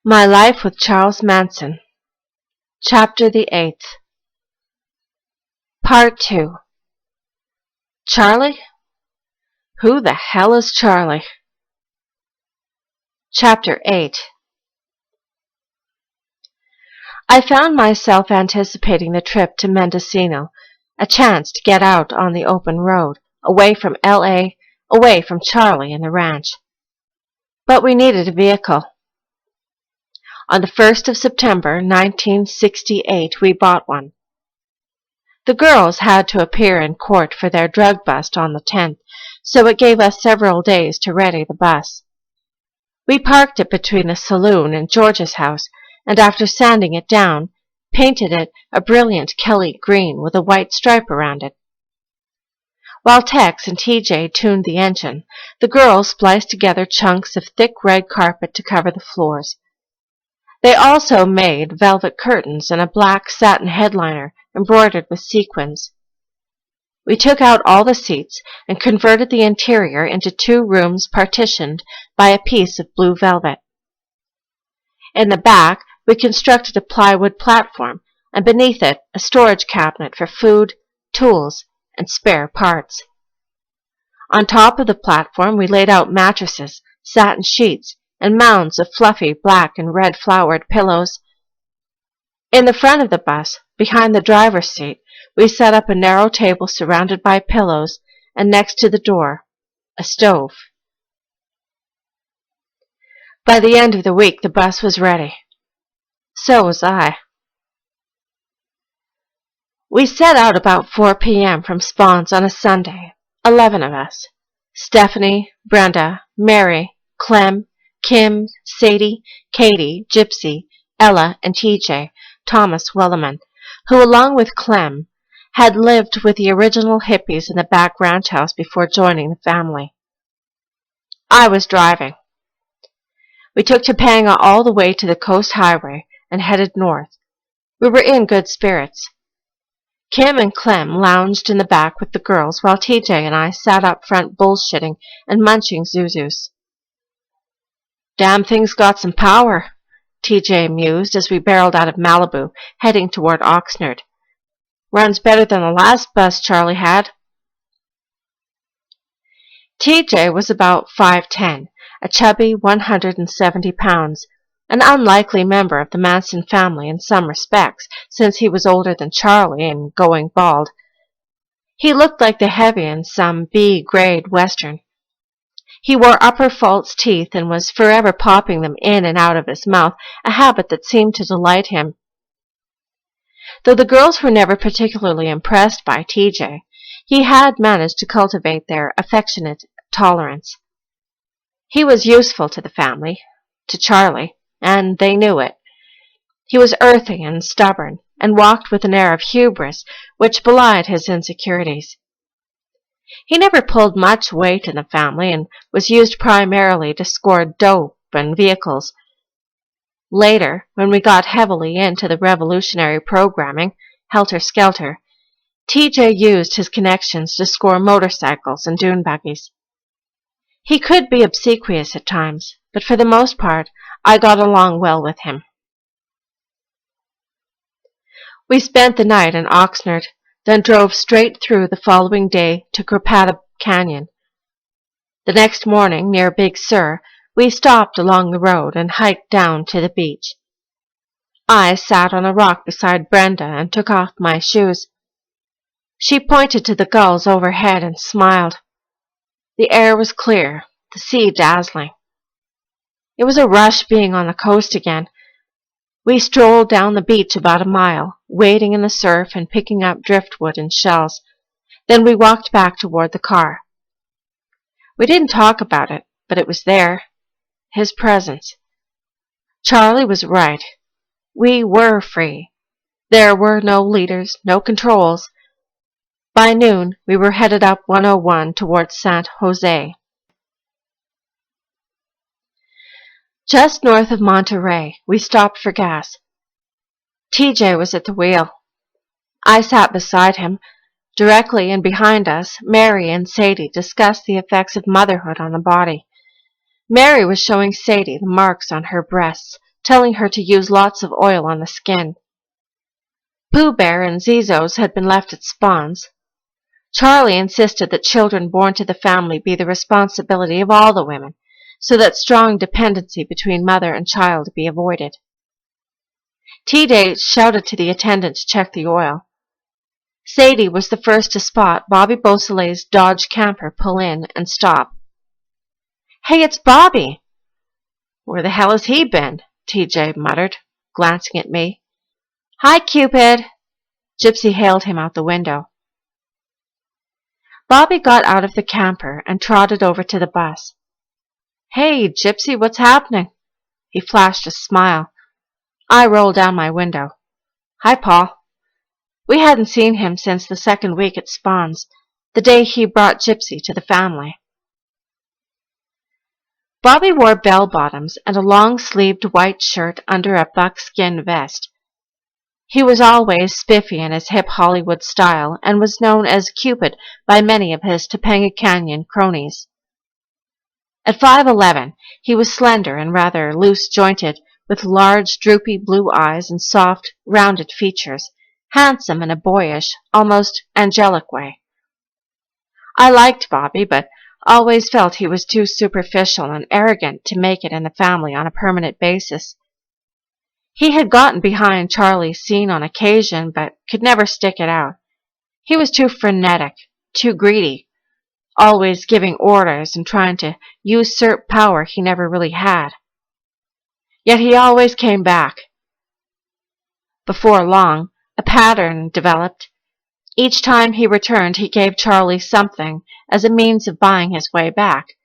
My Life with Charles Manson, Chapter the 8th, Part 2. Charlie? Who the hell is Charlie? Chapter 8. I found myself anticipating the trip to Mendocino, a chance to get out on the open road, away from L.A., away from Charlie and the ranch. But we needed a vehicle. On the 1st of September, 1968, we bought one. The girls had to appear in court for their drug bust on the 10th, so it gave us several days to ready the bus. We parked it between the saloon and George's house, and after sanding it down, painted it a brilliant Kelly green with a white stripe around it. While Tex and TJ tuned the engine, the girls spliced together chunks of thick red carpet to cover the floors. They also made velvet curtains and a black satin headliner embroidered with sequins. We took out all the seats and converted the interior into 2 rooms partitioned by a piece of blue velvet. In the back, we constructed a plywood platform, and beneath it a storage cabinet for food, tools, and spare parts. On top of the platform, we laid out mattresses, satin sheets, and mounds of fluffy black and red flowered pillows. In the front of the bus, behind the driver's seat, we set up a narrow table surrounded by pillows, and next to the door, a stove. By the end of the week, the bus was ready. So was I. We set out about 4 p.m. from Spawn's on a Sunday, 11 of us. Stephanie, Brenda, Mary, Clem, Kim, Sadie, Katie, Gypsy, Ella, and TJ, Thomas Wellerman, who, along with Clem, had lived with the original hippies in the back ranch house before joining the family. I was driving. We took Topanga all the way to the Coast Highway and headed north. We were in good spirits. Kim and Clem lounged in the back with the girls, while TJ and I sat up front bullshitting and munching Zuzus. Damn thing's got some power, TJ mused as we barreled out of Malibu, heading toward Oxnard. Runs better than the last bus Charlie had. TJ was about 5'10", a chubby 170 pounds, an unlikely member of the Manson family in some respects, since he was older than Charlie and going bald. He looked like the heavy in some B-grade Western. He wore upper false teeth and was forever popping them in and out of his mouth, a habit that seemed to delight him. Though the girls were never particularly impressed by TJ, he had managed to cultivate their affectionate tolerance. He was useful to the family, to Charlie, and they knew it. He was earthy and stubborn, and walked with an air of hubris which belied his insecurities. He never pulled much weight in the family and was used primarily to score dope and vehicles. Later, when we got heavily into the revolutionary programming, helter-skelter, TJ used his connections to score motorcycles and dune buggies. He could be obsequious at times, but for the most part, I got along well with him. We spent the night in Oxnard, then drove straight through the following day to Crapatta Canyon. The next morning, near Big Sur, we stopped along the road and hiked down to the beach. I sat on a rock beside Brenda and took off my shoes. She pointed to the gulls overhead and smiled. The air was clear, the sea dazzling. It was a rush being on the coast again. We strolled down the beach about a mile, wading in the surf and picking up driftwood and shells. Then we walked back toward the car. We didn't talk about it, but it was there. His presence. Charlie was right. We were free. There were no leaders, no controls. By noon, we were headed up 101 towards San Jose. Just north of Monterey, we stopped for gas. TJ was at the wheel. I sat beside him. Directly and behind us, Mary and Sadie discussed the effects of motherhood on the body. Mary was showing Sadie the marks on her breasts, telling her to use lots of oil on the skin. Pooh Bear and Zizos had been left at spawns. Charlie insisted that children born to the family be the responsibility of all the women, so that strong dependency between mother and child be avoided. T-Day shouted to the attendant to check the oil. Sadie was the first to spot Bobby Beausoleil's Dodge camper pull in and stop. "Hey, it's Bobby!" "Where the hell has he been?" T.J. muttered, glancing at me. "Hi, Cupid!" Gypsy hailed him out the window. Bobby got out of the camper and trotted over to the bus. "Hey, Gypsy, what's happening?" He flashed a smile. I rolled down my window. "Hi, Paul." We hadn't seen him since the second week at Spawn's, the day he brought Gypsy to the family. Bobby wore bell-bottoms and a long-sleeved white shirt under a buckskin vest. He was always spiffy in his hip Hollywood style and was known as Cupid by many of his Topanga Canyon cronies. At 5'11", he was slender and rather loose-jointed, with large, droopy blue eyes and soft, rounded features, handsome in a boyish, almost angelic way. I liked Bobby, but always felt he was too superficial and arrogant to make it in the family on a permanent basis. He had gotten behind Charlie's scene on occasion, but could never stick it out. He was too frenetic, too greedy, always giving orders and trying to usurp power he never really had. Yet he always came back. Before long, a pattern developed. Each time he returned, he gave Charlie something as a means of buying his way back.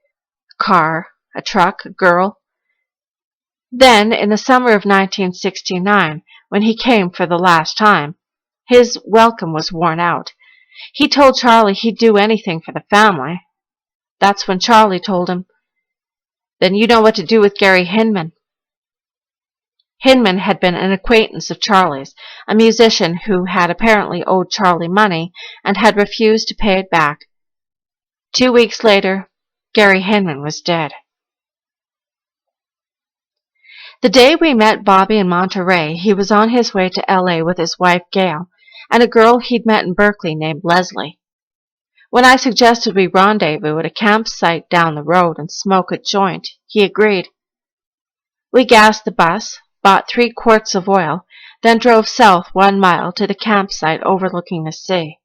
A car, a truck, a girl. Then, in the summer of 1969, when he came for the last time, his welcome was worn out. He told Charlie he'd do anything for the family. That's when Charlie told him, "Then you know what to do with Gary Hinman." Hinman had been an acquaintance of Charlie's, a musician who had apparently owed Charlie money and had refused to pay it back. 2 weeks later, Gary Hinman was dead. The day we met Bobby in Monterey, he was on his way to L.A. with his wife Gail and a girl he'd met in Berkeley named Leslie. When I suggested we rendezvous at a campsite down the road and smoke a joint, he agreed. We gassed the bus, bought 3 quarts of oil, then drove south 1 mile to the campsite overlooking the sea.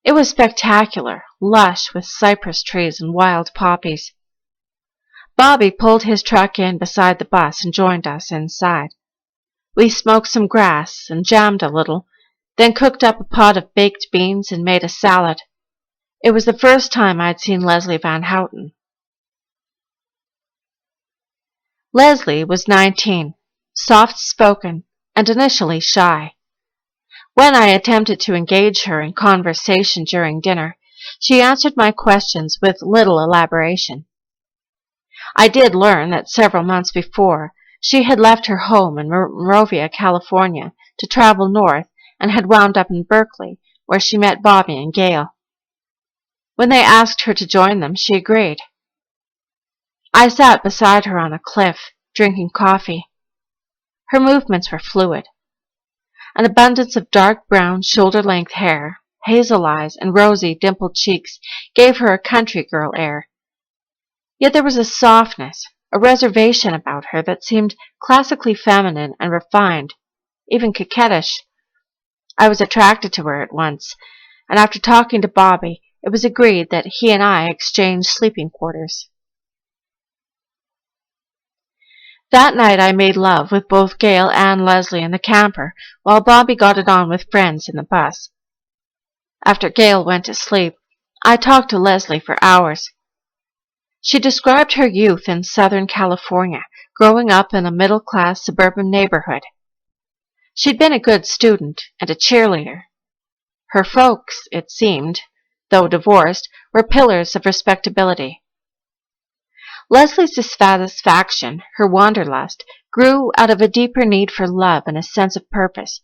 It was spectacular, lush with cypress trees and wild poppies. Bobby pulled his truck in beside the bus and joined us inside. We smoked some grass and jammed a little, then cooked up a pot of baked beans and made a salad. It was the first time I'd seen Leslie Van Houten. Leslie was 19, soft-spoken, and initially shy. When I attempted to engage her in conversation during dinner, she answered my questions with little elaboration. I did learn that several months before, she had left her home in Monrovia, California, to travel north and had wound up in Berkeley, where she met Bobby and Gail. When they asked her to join them, she agreed. I sat beside her on a cliff, drinking coffee. Her movements were fluid. An abundance of dark brown, shoulder-length hair, hazel eyes, and rosy, dimpled cheeks gave her a country girl air. Yet there was a softness, a reservation about her that seemed classically feminine and refined, even coquettish. I was attracted to her at once, and after talking to Bobby, it was agreed that he and I exchange sleeping quarters. That night I made love with both Gail and Leslie in the camper, while Bobby got it on with friends in the bus. After Gail went to sleep, I talked to Leslie for hours. She described her youth in Southern California, growing up in a middle-class suburban neighborhood. She'd been a good student and a cheerleader. Her folks, it seemed, though divorced, were pillars of respectability. Leslie's dissatisfaction, her wanderlust, grew out of a deeper need for love and a sense of purpose,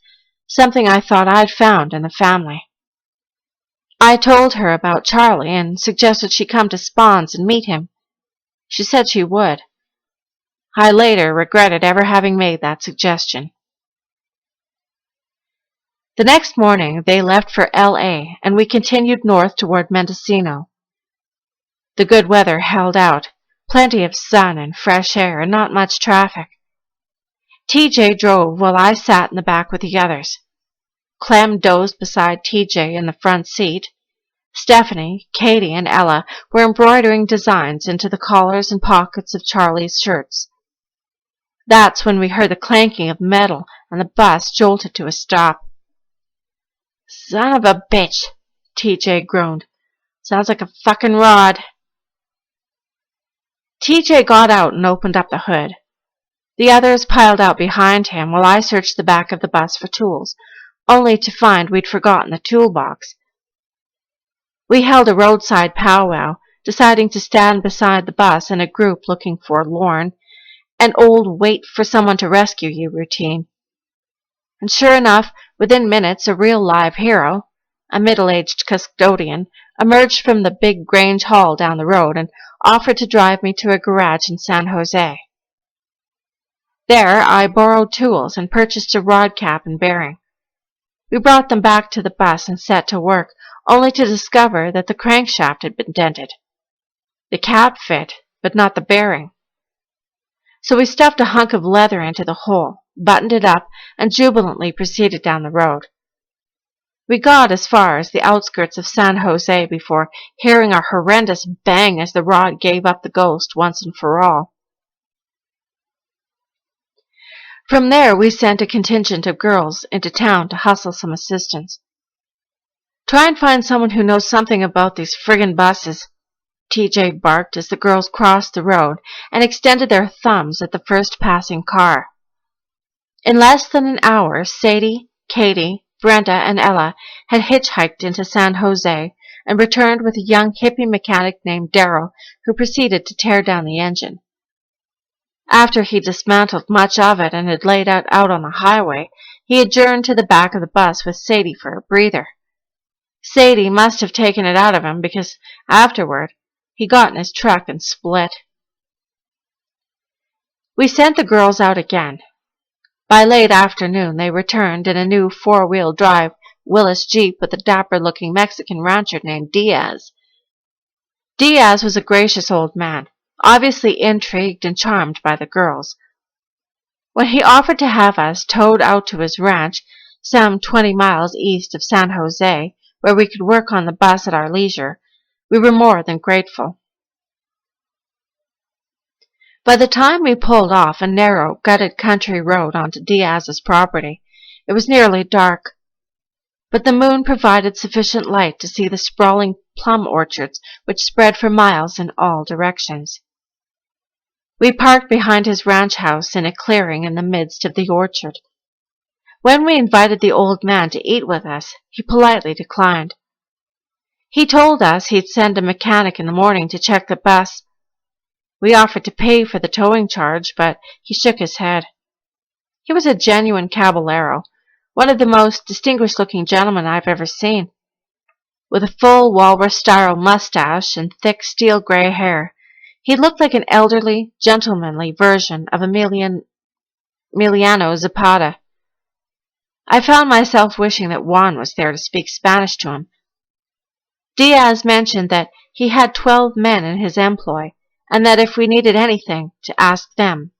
something I thought I'd found in the family. I told her about Charlie and suggested she come to Spawn's and meet him. She said she would. I later regretted ever having made that suggestion. The next morning, they left for L.A., and we continued north toward Mendocino. The good weather held out, plenty of sun and fresh air, and not much traffic. TJ drove while I sat in the back with the others. Clem dozed beside TJ in the front seat. Stephanie, Katie, and Ella were embroidering designs into the collars and pockets of Charlie's shirts. That's when we heard the clanking of metal, and the bus jolted to a stop. "Son of a bitch," TJ groaned. "Sounds like a fucking rod." TJ got out and opened up the hood. The others piled out behind him while I searched the back of the bus for tools, only to find we'd forgotten the toolbox. We held a roadside powwow, deciding to stand beside the bus in a group looking forlorn, an old wait for someone to rescue you routine. And sure enough, within minutes, a real live hero, a middle-aged custodian, emerged from the big Grange Hall down the road and offered to drive me to a garage in San Jose. There, I borrowed tools and purchased a rod cap and bearing. We brought them back to the bus and set to work, only to discover that the crankshaft had been dented. The cap fit, but not the bearing. So we stuffed a hunk of leather into the hole, buttoned it up, and jubilantly proceeded down the road. We got as far as the outskirts of San Jose before hearing a horrendous bang as the rod gave up the ghost once and for all. From there, we sent a contingent of girls into town to hustle some assistance. "Try and find someone who knows something about these friggin' buses," TJ barked as the girls crossed the road and extended their thumbs at the first passing car. In less than an hour, Sadie, Katie, Brenda, and Ella had hitchhiked into San Jose and returned with a young hippie mechanic named Darryl, who proceeded to tear down the engine. After he dismantled much of it and had laid it out on the highway, he adjourned to the back of the bus with Sadie for a breather. Sadie must have taken it out of him because afterward he got in his truck and split. We sent the girls out again. By late afternoon, they returned in a new four-wheel drive Willis Jeep with a dapper-looking Mexican rancher named Diaz. Diaz was a gracious old man, obviously intrigued and charmed by the girls. When he offered to have us towed out to his ranch, some 20 miles east of San Jose, where we could work on the bus at our leisure, we were more than grateful. By the time we pulled off a narrow, gutted country road onto Diaz's property, it was nearly dark. But the moon provided sufficient light to see the sprawling plum orchards which spread for miles in all directions. We parked behind his ranch house in a clearing in the midst of the orchard. When we invited the old man to eat with us, he politely declined. He told us he'd send a mechanic in the morning to check the bus. We offered to pay for the towing charge, but he shook his head. He was a genuine caballero, one of the most distinguished-looking gentlemen I've ever seen. With a full walrus-style mustache and thick steel-gray hair, he looked like an elderly, gentlemanly version of Emiliano Zapata. I found myself wishing that Juan was there to speak Spanish to him. Diaz mentioned that he had 12 men in his employ, and that if we needed anything, to ask them.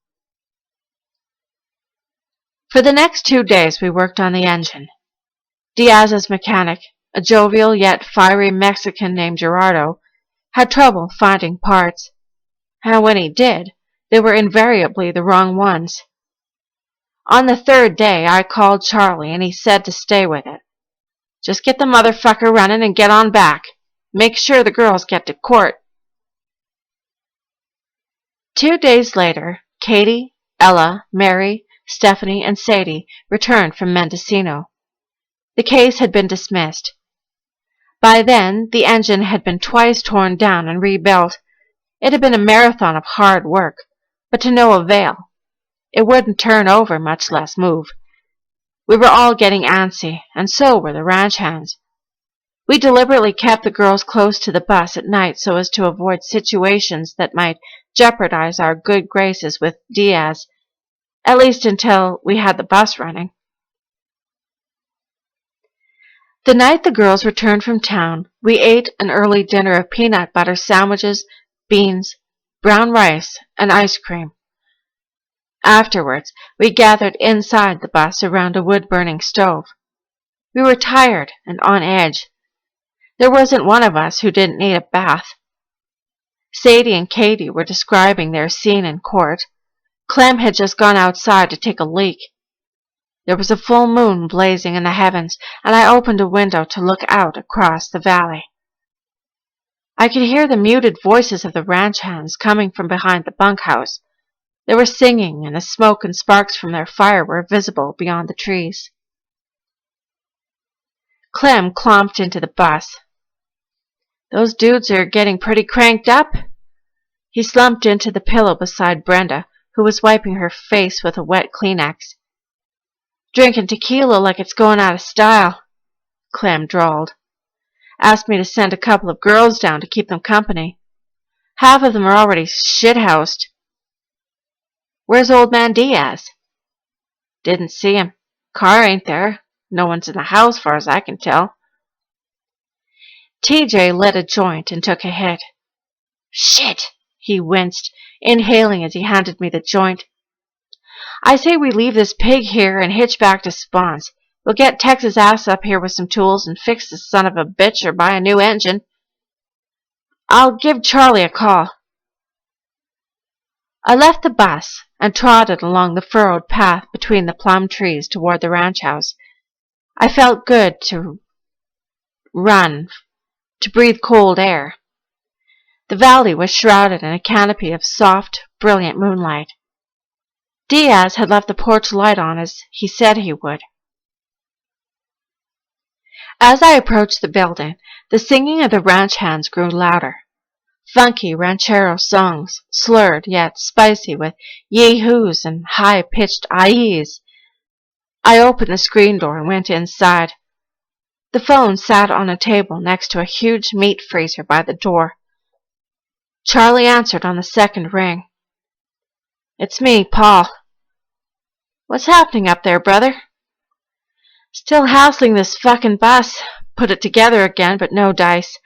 For the next 2 days we worked on the engine. Diaz's mechanic, a jovial yet fiery Mexican named Gerardo, had trouble finding parts, and when he did, they were invariably the wrong ones. On the 3rd day, I called Charlie, and he said to stay with it. "Just get the motherfucker running and get on back. Make sure the girls get to court." 2 days later, Katie, Ella, Mary, Stephanie, and Sadie returned from Mendocino. The case had been dismissed. By then, the engine had been twice torn down and rebuilt. It had been a marathon of hard work, but to no avail. It wouldn't turn over, much less move. We were all getting antsy, and so were the ranch hands. We deliberately kept the girls close to the bus at night so as to avoid situations that might jeopardize our good graces with Diaz, at least until we had the bus running. The night the girls returned from town, we ate an early dinner of peanut butter sandwiches, beans, brown rice, and ice cream. Afterwards, we gathered inside the bus around a wood-burning stove. We were tired and on edge. There wasn't one of us who didn't need a bath. Sadie and Katie were describing their scene in court. Clem had just gone outside to take a leak. There was a full moon blazing in the heavens, and I opened a window to look out across the valley. I could hear the muted voices of the ranch hands coming from behind the bunkhouse. They were singing, and the smoke and sparks from their fire were visible beyond the trees. Clem clomped into the bus. "Those dudes are getting pretty cranked up." He slumped into the pillow beside Brenda, who was wiping her face with a wet Kleenex. "Drinking tequila like it's going out of style," Clem drawled. "Asked me to send a couple of girls down to keep them company. Half of them are already shithoused." "Where's old man Diaz?" "Didn't see him. Car ain't there. No one's in the house, far as I can tell." TJ lit a joint and took a hit. "Shit," he winced, inhaling as he handed me the joint. "I say we leave this pig here and hitch back to Spawn's. We'll get Tex's ass up here with some tools and fix the son of a bitch or buy a new engine. I'll give Charlie a call." I left the bus and trotted along the furrowed path between the plum trees toward the ranch house. I felt good to run, to breathe cold air. The valley was shrouded in a canopy of soft, brilliant moonlight. Diaz had left the porch light on as he said he would. As I approached the building, the singing of the ranch hands grew louder. Funky ranchero songs, slurred yet spicy with yee-hoos and high-pitched ayees. I opened the screen door and went inside. The phone sat on a table next to a huge meat freezer by the door. Charlie answered on the second ring. "It's me, Paul." "What's happening up there, brother?" "Still hassling this fucking bus. Put it together again, but no dice.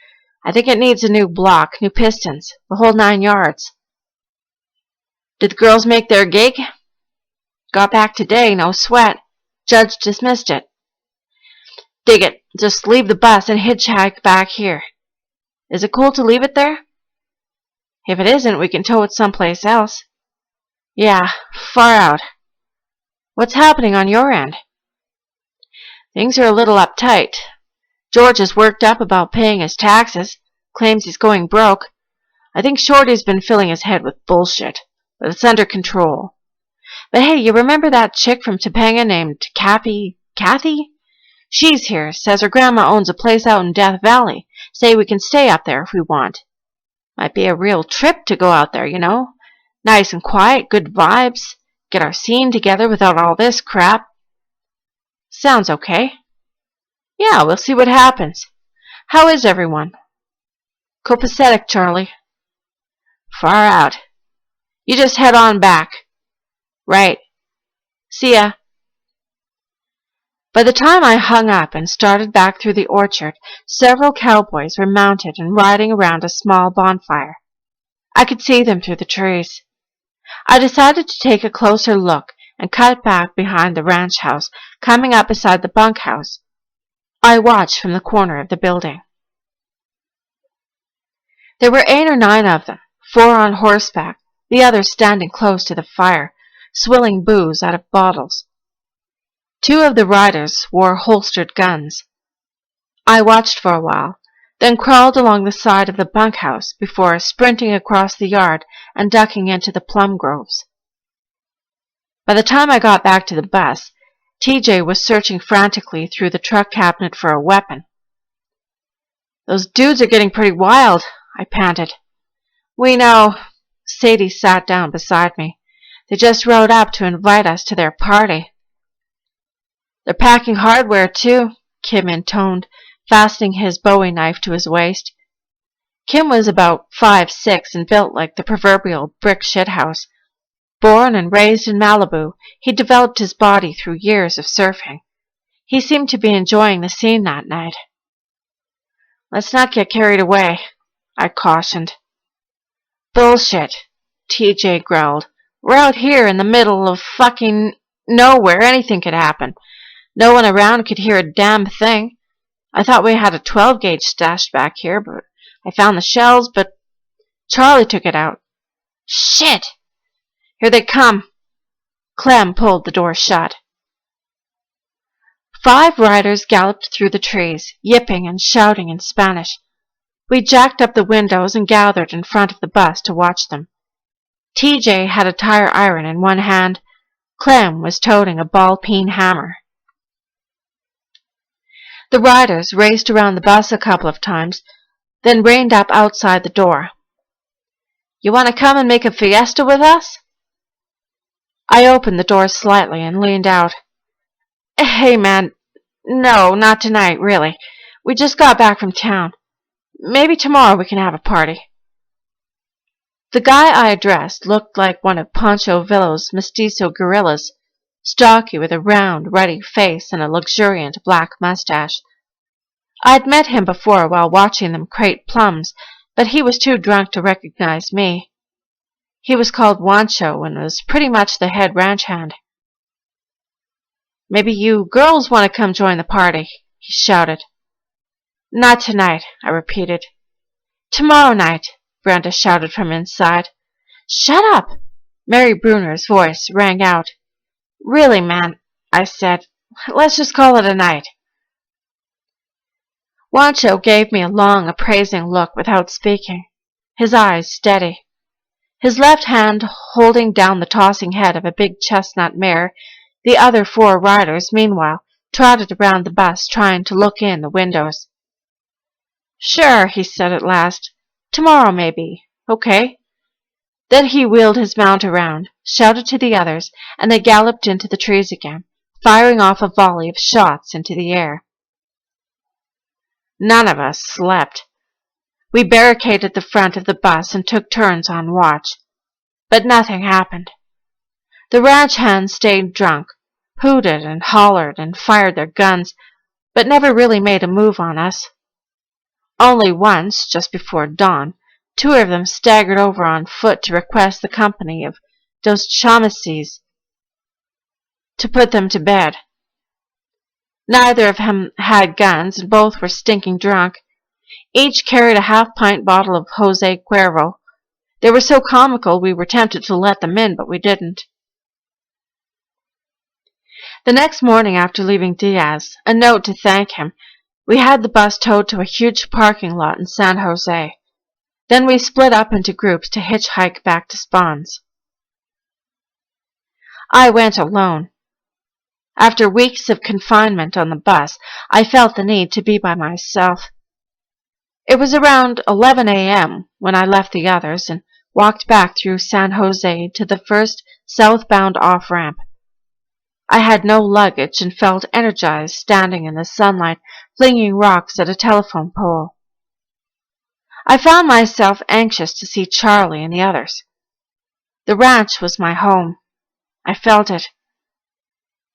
I think it needs a new block, new pistons, the whole 9 yards." "Did the girls make their gig?" "Got back today, no sweat. Judge dismissed it." "Dig it. Just leave the bus and hitchhike back here." "Is it cool to leave it there?" "If it isn't, we can tow it someplace else." "Yeah, far out." "What's happening on your end?" "Things are a little uptight. George is worked up about paying his taxes, claims he's going broke. I think Shorty's been filling his head with bullshit, but it's under control. But hey, you remember that chick from Topanga named Kathy? She's here, says her grandma owns a place out in Death Valley. Say we can stay up there if we want. Might be a real trip to go out there, you know. Nice and quiet, good vibes. Get our scene together without all this crap." "Sounds okay." "Yeah, we'll see what happens. How is everyone?" "Copacetic, Charlie." "Far out. You just head on back." "Right. See ya." By the time I hung up and started back through the orchard, several cowboys were mounted and riding around a small bonfire. I could see them through the trees. I decided to take a closer look and cut back behind the ranch house, coming up beside the bunkhouse. I watched from the corner of the building. There were 8 or 9 of them, 4 on horseback, the others standing close to the fire, swilling booze out of bottles. 2 of the riders wore holstered guns. I watched for a while, then crawled along the side of the bunkhouse before sprinting across the yard and ducking into the plum groves. By the time I got back to the bus, TJ was searching frantically through the truck cabinet for a weapon. "Those dudes are getting pretty wild," I panted. "We know." Sadie sat down beside me. "They just rode up to invite us to their party." "They're packing hardware, too," Kim intoned, fastening his Bowie knife to his waist. Kim was about 5'6" and built like the proverbial brick shithouse. Born and raised in Malibu, he developed his body through years of surfing. He seemed to be enjoying the scene that night. "Let's not get carried away," I cautioned. "Bullshit," TJ growled. "We're out here in the middle of fucking nowhere. Anything could happen. No one around could hear a damn thing. I thought we had a 12-gauge stashed back here, but I found the shells, but Charlie took it out. Shit! Here they come." Clem pulled the door shut. 5 riders galloped through the trees, yipping and shouting in Spanish. We jacked up the windows and gathered in front of the bus to watch them. TJ had a tire iron in one hand. Clem was toting a ball-peen hammer. The riders raced around the bus a couple of times, then reined up outside the door. "You want to come and make a fiesta with us?" I opened the door slightly and leaned out. "Hey, man, no, not tonight, really. We just got back from town. Maybe tomorrow we can have a party." The guy I addressed looked like one of Pancho Villa's mestizo gorillas, stocky with a round, ruddy face and a luxuriant black mustache. I'd met him before while watching them crate plums, but he was too drunk to recognize me. He was called Wancho and was pretty much the head ranch hand. "Maybe you girls want to come join the party," he shouted. "Not tonight," I repeated. "Tomorrow night," Brenda shouted from inside. "Shut up!" Mary Bruner's voice rang out. "Really, man," I said, "let's just call it a night." Wancho gave me a long, appraising look without speaking, his eyes steady. His left hand holding down the tossing head of a big chestnut mare, the other 4 riders, meanwhile, trotted around the bus trying to look in the windows. "Sure," he said at last. "Tomorrow, maybe. Okay." Then he wheeled his mount around, shouted to the others, and they galloped into the trees again, firing off a volley of shots into the air. None of us slept. We barricaded the front of the bus and took turns on watch. But nothing happened. The ranch hands stayed drunk, hooted and hollered and fired their guns, but never really made a move on us. Only once, just before dawn, 2 of them staggered over on foot to request the company of Dos Chamases to put them to bed. Neither of them had guns, and both were stinking drunk. Each carried a half-pint bottle of Jose Cuervo. They were so comical we were tempted to let them in, but we didn't. The next morning after leaving Diaz, a note to thank him, we had the bus towed to a huge parking lot in San Jose. Then we split up into groups to hitchhike back to Spawns. I went alone. After weeks of confinement on the bus, I felt the need to be by myself. It was around 11 a.m. when I left the others and walked back through San Jose to the first southbound off-ramp. I had no luggage and felt energized standing in the sunlight, flinging rocks at a telephone pole. I found myself anxious to see Charlie and the others. The ranch was my home. I felt it.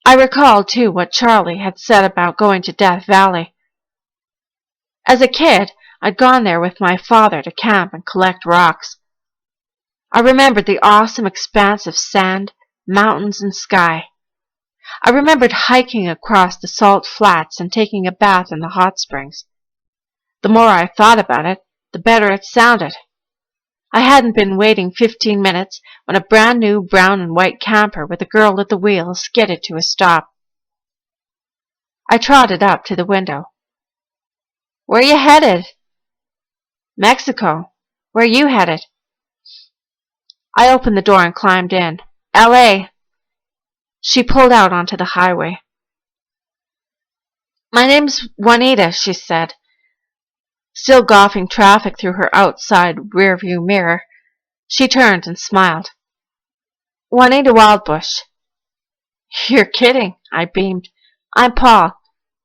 I recalled, too, what Charlie had said about going to Death Valley. As a kid, I'd gone there with my father to camp and collect rocks. I remembered the awesome expanse of sand, mountains, and sky. I remembered hiking across the salt flats and taking a bath in the hot springs. The more I thought about it, the better it sounded. I hadn't been waiting 15 minutes when a brand new brown and white camper with a girl at the wheel skidded to a stop. I trotted up to the window. "Where you headed?" "Mexico. Where you headed?" I opened the door and climbed in. "L.A." She pulled out onto the highway. "My name's Juanita," she said, still gawping traffic through her outside rearview mirror. She turned and smiled. "Juanita Wildbush." "You're kidding," I beamed. "I'm Paul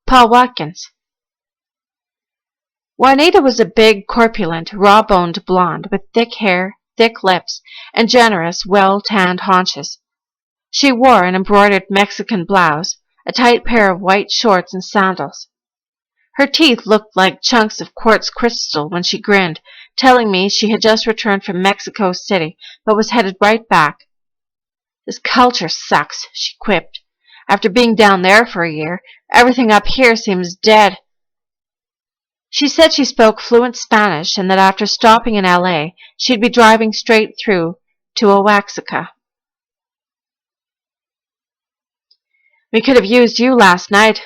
Watkins." Juanita was a big, corpulent, raw-boned blonde with thick hair, thick lips, and generous, well-tanned haunches. She wore an embroidered Mexican blouse, a tight pair of white shorts, and sandals. Her teeth looked like chunks of quartz crystal when she grinned, telling me she had just returned from Mexico City, but was headed right back. "This culture sucks," she quipped. "After being down there for a year, everything up here seems dead." She said she spoke fluent Spanish and that after stopping in L.A., she'd be driving straight through to Oaxaca. "We could have used you last night."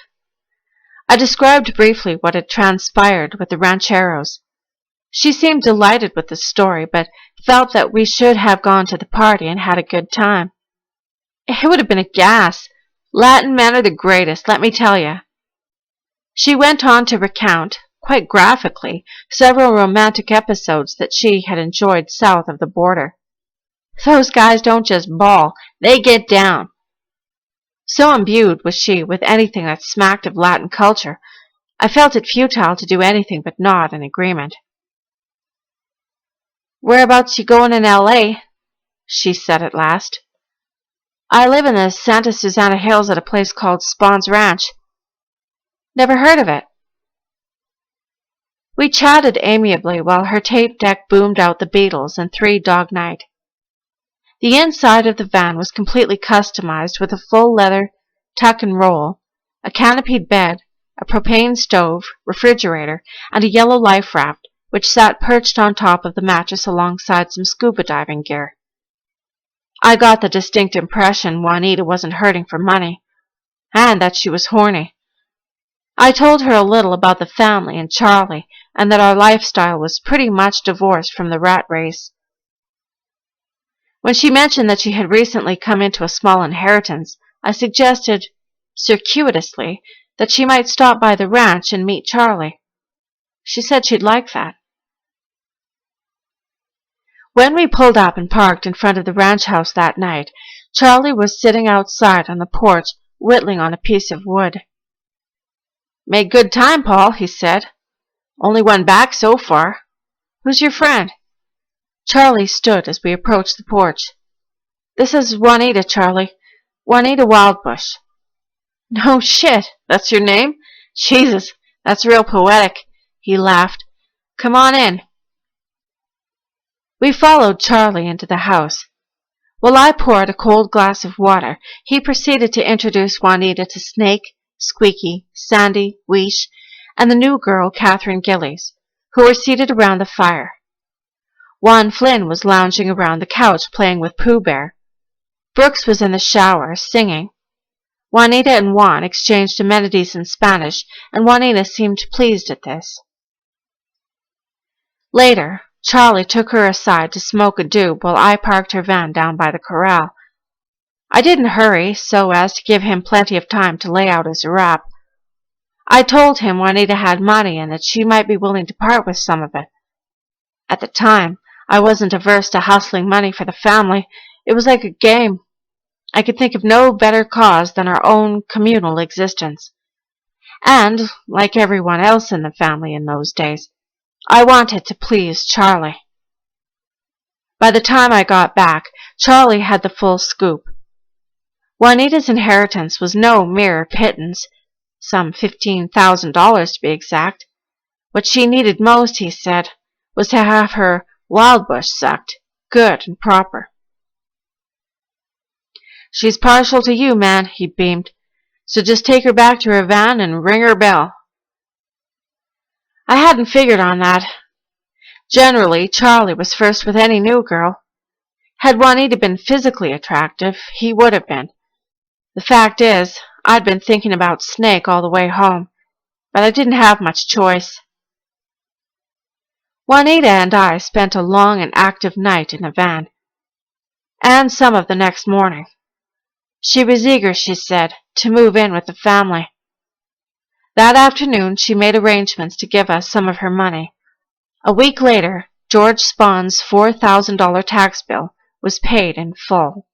I described briefly what had transpired with the rancheros. She seemed delighted with the story, but felt that we should have gone to the party and had a good time. "It would have been a gas. Latin men are the greatest, let me tell you." She went on to recount, quite graphically, several romantic episodes that she had enjoyed south of the border. "Those guys don't just bawl, they get down." So imbued was she with anything that smacked of Latin culture, I felt it futile to do anything but nod in agreement. "Whereabouts you going in L.A.?" she said at last. "I live in the Santa Susana Hills at a place called Spawn's Ranch." "Never heard of it." We chatted amiably while her tape deck boomed out the Beatles and Three Dog Night. The inside of the van was completely customized with a full leather tuck and roll, a canopied bed, a propane stove, refrigerator, and a yellow life raft, which sat perched on top of the mattress alongside some scuba diving gear. I got the distinct impression Juanita wasn't hurting for money, and that she was horny. I told her a little about the family and Charlie, and that our lifestyle was pretty much divorced from the rat race. When she mentioned that she had recently come into a small inheritance, I suggested, circuitously, that she might stop by the ranch and meet Charlie. She said she'd like that. When we pulled up and parked in front of the ranch house that night, Charlie was sitting outside on the porch, whittling on a piece of wood. "Made good time, Paul," he said. "Only one back so far. Who's your friend?" Charlie stood as we approached the porch. "This is Juanita, Charlie. Juanita Wildbush." "No shit, that's your name? Jesus, that's real poetic." He laughed. "Come on in." We followed Charlie into the house. While I poured a cold glass of water, he proceeded to introduce Juanita to Snake, Squeaky, Sandy, Weesh, and the new girl, Catherine Gillies, who were seated around the fire. Juan Flynn was lounging around the couch playing with Pooh Bear. Brooks was in the shower, singing. Juanita and Juan exchanged amenities in Spanish, and Juanita seemed pleased at this. Later, Charlie took her aside to smoke a doob while I parked her van down by the corral. I didn't hurry so as to give him plenty of time to lay out his rap. I told him Juanita had money and that she might be willing to part with some of it. At the time, I wasn't averse to hustling money for the family. It was like a game. I could think of no better cause than our own communal existence. And, like everyone else in the family in those days, I wanted to please Charlie. By the time I got back, Charlie had the full scoop. Juanita's inheritance was no mere pittance, some $15,000 to be exact. What she needed most, he said, was to have her Wildbush sucked, good and proper. "She's partial to you, man," he beamed. "So just take her back to her van and ring her bell." I hadn't figured on that. Generally, Charlie was first with any new girl. Had Juanita been physically attractive, he would have been. The fact is, I'd been thinking about Snake all the way home, but I didn't have much choice. Juanita and I spent a long and active night in the van, and some of the next morning. She was eager, she said, to move in with the family. That afternoon, she made arrangements to give us some of her money. A week later, George Spawn's $4,000 tax bill was paid in full.